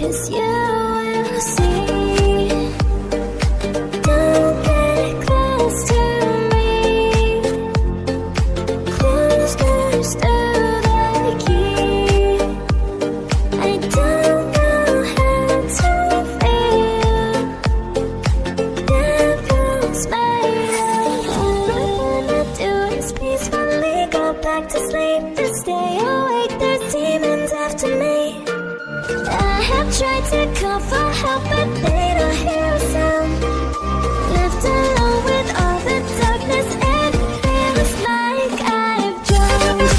'cause you will see. Don't get close to me. Close doors to the key. I don't know how to feel. Devil's made of. All I wanna do is peacefully go back to sleep. To stay awake, there's demons after me. I have tried to call for help, but they don't hear a sound. Left alone with all the darkness, it feels like I've drowned.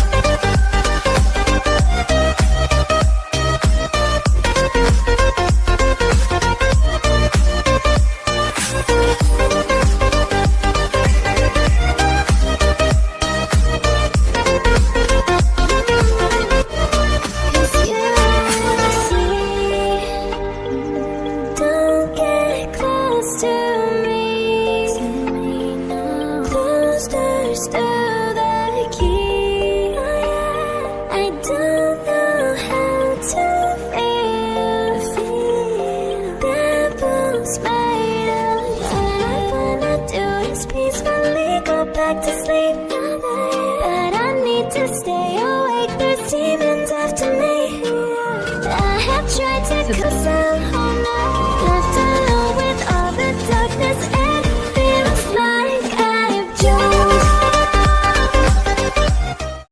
Cause you see, don't get close to me. Close doors to the key. I don't know how to feel. Devil's made of. All I wanna do is peacefully go back to sleep. But I need to stay awake, there's demons after me. I have tried to cause